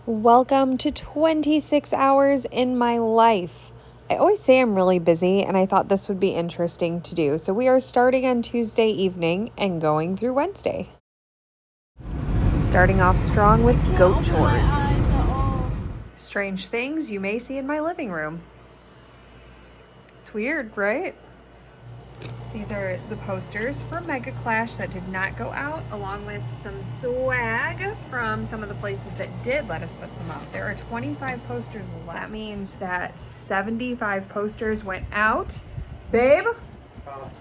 Welcome to 26 hours in my life. I always say I'm really busy, and I thought this would be interesting to do. So we are starting on Tuesday evening and going through Wednesday. Starting off strong with goat chores. Strange things you may see in my living room. It's weird, right? These are the posters for Mega Clash that did not go out, along with some swag from some of the places that did let us put some out. There are 25 posters left. That means that 75 posters went out. Babe?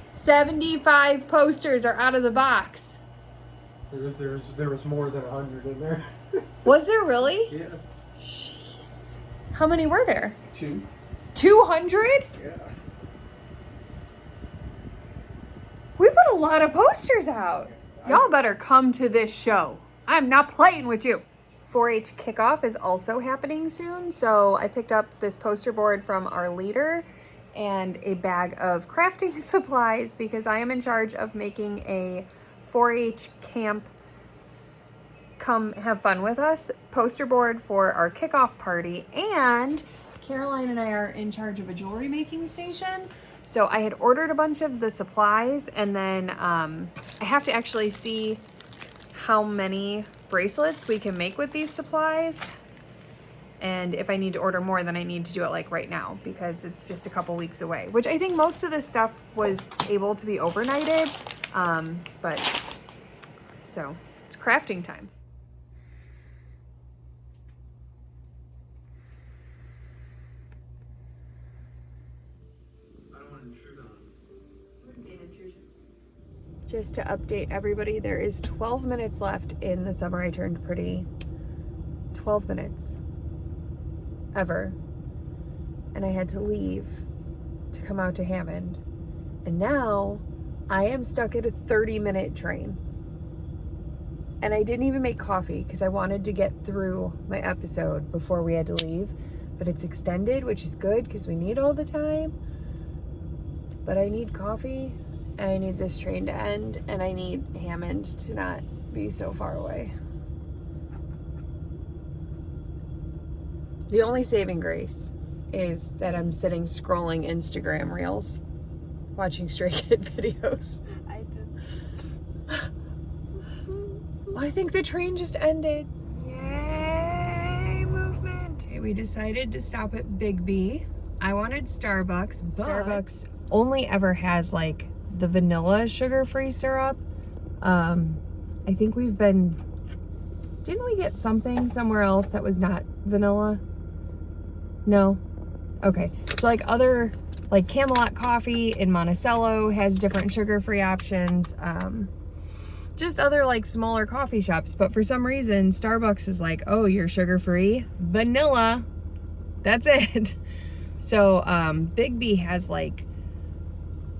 75 posters are out of the box. There was more than 100 in there. Was there really? Yeah. Jeez. How many were there? 2. 200? Yeah. We put a lot of posters out. Y'all better come to this show. I'm not playing with you. 4-H kickoff is also happening soon, so I picked up this poster board from our leader and a bag of crafting supplies because I am in charge of making a 4-H camp come have fun with us poster board for our kickoff party, and Caroline and I are in charge of a jewelry making station. So I had ordered a bunch of the supplies, and then I have to actually see how many bracelets we can make with these supplies. And if I need to order more, then I need to do it like right now because it's just a couple weeks away, which I think most of this stuff was able to be overnighted. But so it's crafting time. Just to update everybody, there is 12 minutes left in the Summer I Turned Pretty. 12 minutes. Ever. And I had to leave to come out to Hammond. And now I am stuck at a 30-minute train. And I didn't even make coffee because I wanted to get through my episode before we had to leave. But it's extended, which is good because we need all the time. But I need coffee. And I need this train to end, and I need Hammond to not be so far away. The only saving grace is that I'm sitting scrolling Instagram reels, watching Stray Kid videos. I did this. Well, I think the train just ended. Yay, movement. Okay, we decided to stop at Big B. I wanted Starbucks, but Starbucks only ever has like the vanilla sugar-free syrup. I think didn't we get something somewhere else that was not vanilla? No? Okay. So like other, like Camelot Coffee in Monticello has different sugar-free options. Just other like smaller coffee shops. But for some reason, Starbucks is like, oh, you're sugar-free? Vanilla. That's it. So Big B has like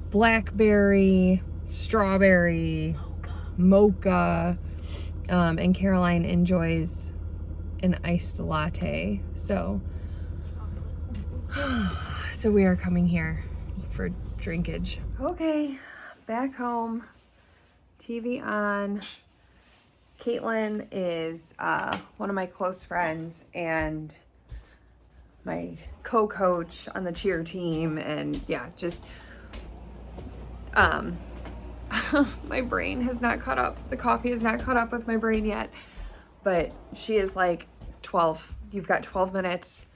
blackberry, strawberry, mocha, and Caroline enjoys an iced latte. So we are coming here for drinkage. Okay, back home, TV on. Caitlin is one of my close friends and my co-coach on the cheer team, and yeah, just my brain has not caught up. The coffee has not caught up with my brain yet. But she is like, 12. You've got 12 minutes.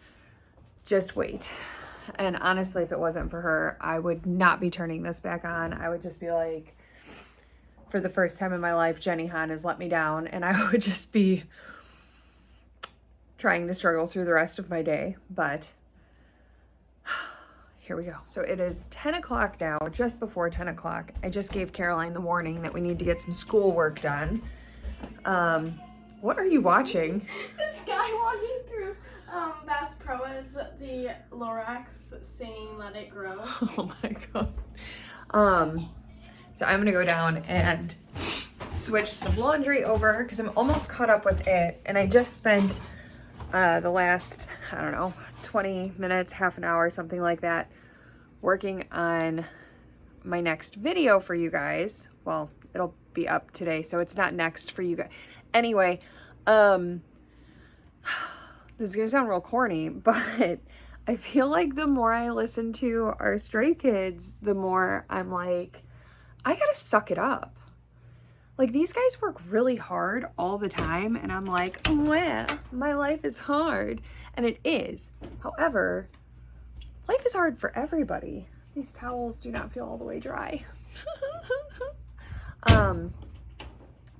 Just wait. And honestly, if it wasn't for her, I would not be turning this back on. I would just be like, for the first time in my life, Jenny Han has let me down. And I would just be trying to struggle through the rest of my day. But here we go. So it is 10 o'clock now, just before 10 o'clock. I just gave Caroline the warning that we need to get some schoolwork done. What are you watching? This guy walking through Bass Pro is the Lorax saying "Let it grow." Oh my god. So I'm gonna go down and switch some laundry over because I'm almost caught up with it, and I just spent the last, I don't know, 20 minutes, half an hour, something like that, working on my next video for you guys. Well, it'll be up today, so it's not next for you guys. Anyway, this is gonna sound real corny, but I feel like the more I listen to our Stray Kids, the more I'm like, I gotta suck it up. Like, these guys work really hard all the time, and I'm like, oh yeah, my life is hard. And it is. However, life is hard for everybody. These towels do not feel all the way dry.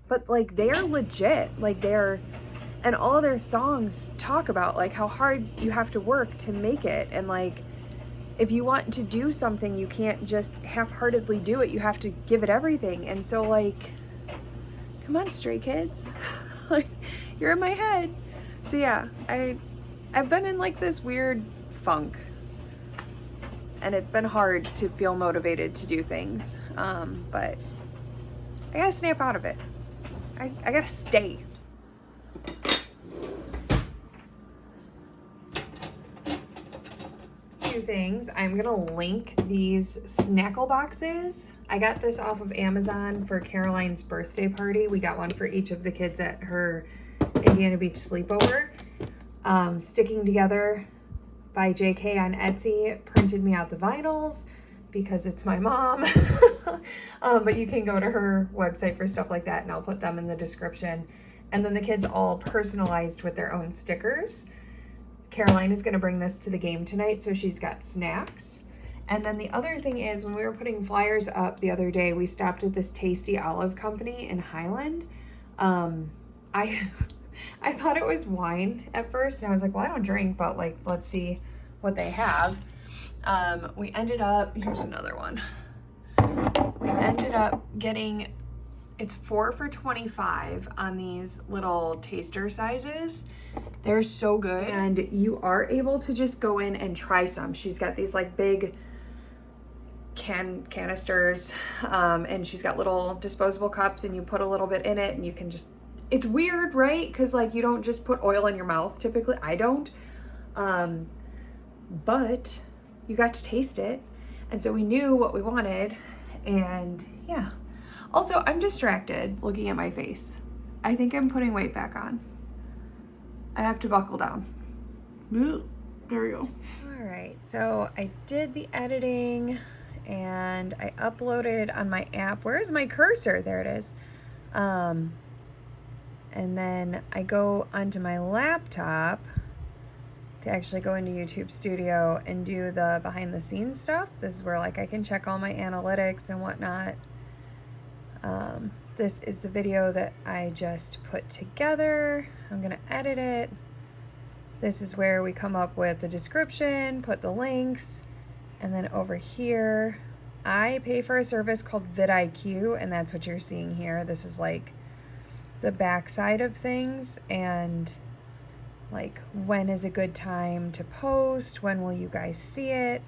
But like, they're legit. Like, and all their songs talk about like how hard you have to work to make it. And like, if you want to do something, you can't just half-heartedly do it. You have to give it everything. And so like, come on, Stray Kids. Like, you're in my head. So yeah, I've been in like this weird funk, and it's been hard to feel motivated to do things. But I gotta snap out of it. I gotta stay. Two things. I'm gonna link these snackle boxes. I got this off of Amazon for Caroline's birthday party. We got one for each of the kids at her Indiana Beach sleepover. Sticking Together by JK on Etsy printed me out the vinyls because it's my mom. But you can go to her website for stuff like that, and I'll put them in the description. And then the kids all personalized with their own stickers. Caroline is going to bring this to the game tonight, so she's got snacks. And then the other thing is, when we were putting flyers up the other day, we stopped at this Tasty Olive Company in Highland. I thought it was wine at first, and I was like, well, I don't drink, but like, let's see what they have. We ended up, here's another one. We ended up getting, it's 4 for $25 on these little taster sizes. They're so good, and you are able to just go in and try some. She's got these like big canisters, and she's got little disposable cups, and you put a little bit in it, and you can just, it's weird, right? Because like, you don't just put oil in your mouth typically. I don't, but you got to taste it, and so we knew what we wanted. And yeah, also I'm distracted looking at my face. I think I'm putting weight back on. I have to buckle down. There we go. All right, so I did the editing and I uploaded on my app. Where's my cursor? There it is. And then I go onto my laptop to actually go into YouTube Studio and do the behind the scenes stuff. This is where like I can check all my analytics and whatnot. This is the video that I just put together. I'm gonna edit it. This is where we come up with the description, put the links, and then over here, I pay for a service called vidIQ, and that's what you're seeing here. This is like the backside of things, and like, when is a good time to post? When will you guys see it?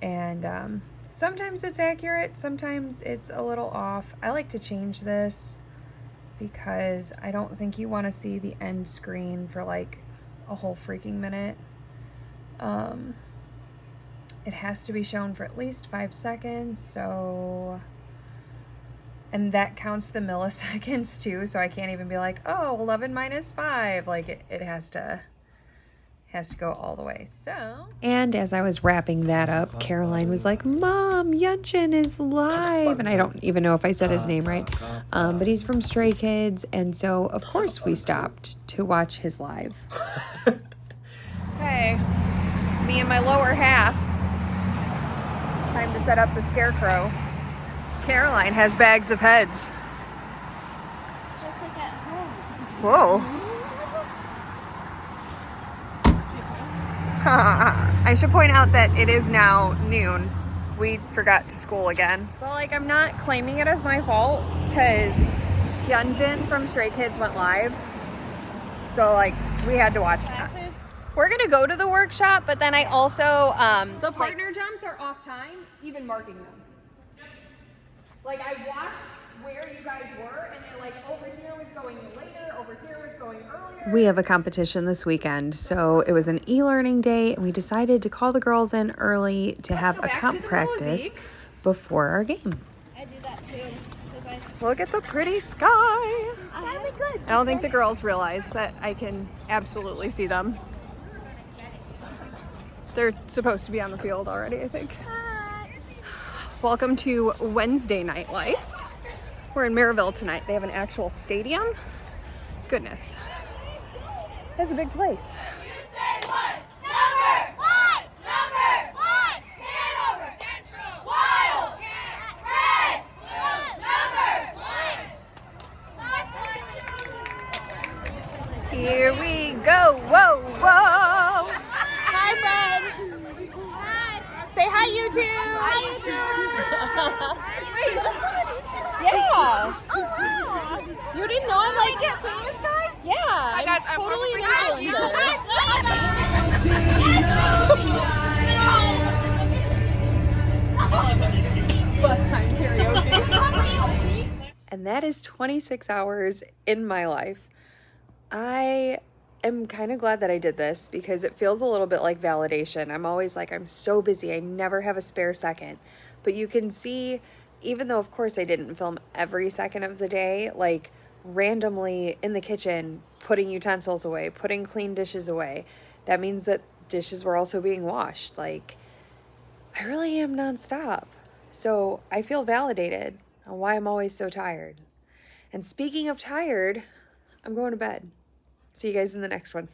And sometimes it's accurate, sometimes it's a little off. I like to change this because I don't think you want to see the end screen for like a whole freaking minute. It has to be shown for at least 5 seconds, so, and that counts the milliseconds too, so I can't even be like, oh, 11 minus 5. Like, it has to go all the way. So, and as I was wrapping that up, Caroline was like, Mom, Yunchin is live. And I don't even know if I said his name right, but he's from Stray Kids, and so of course we stopped to watch his live. Okay, me and my lower half. It's time to set up the scarecrow. Caroline has bags of heads. It's just like at home. Whoa. I should point out that it is now noon. We forgot to school again. But like, I'm not claiming it as my fault because Hyunjin from Stray Kids went live. So like, we had to watch that. We're gonna go to the workshop, but then I also, the partner jumps are off time, even marking them. Like, I watched where you guys were, and they're like, over here was going later, over here was going earlier. We have a competition this weekend, so it was an e-learning day, and we decided to call the girls in early to have a comp practice before our game. I do that too. Look at the pretty sky. That'll be good. I don't think the girls realize that I can absolutely see them. They're supposed to be on the field already, I think. Welcome to Wednesday Night Lights. We're in Maryville tonight. They have an actual stadium. Goodness. That's a big place. Here we go. Whoa, whoa. Hi, friends. Hi. Say hi, YouTube. Hi, YouTube. Wait, let's go on YouTube. Yeah. Oh, wow. You didn't know I'm like get famous guys? Yeah. I'm totally an influencer. Bus time karaoke. And that is 26 hours in my life. I am kind of glad that I did this because it feels a little bit like validation. I'm always like, I'm so busy. I never have a spare second. But you can see, even though of course I didn't film every second of the day, like randomly in the kitchen, putting utensils away, putting clean dishes away. That means that dishes were also being washed. Like, I really am nonstop. So I feel validated on why I'm always so tired. And speaking of tired, I'm going to bed. See you guys in the next one.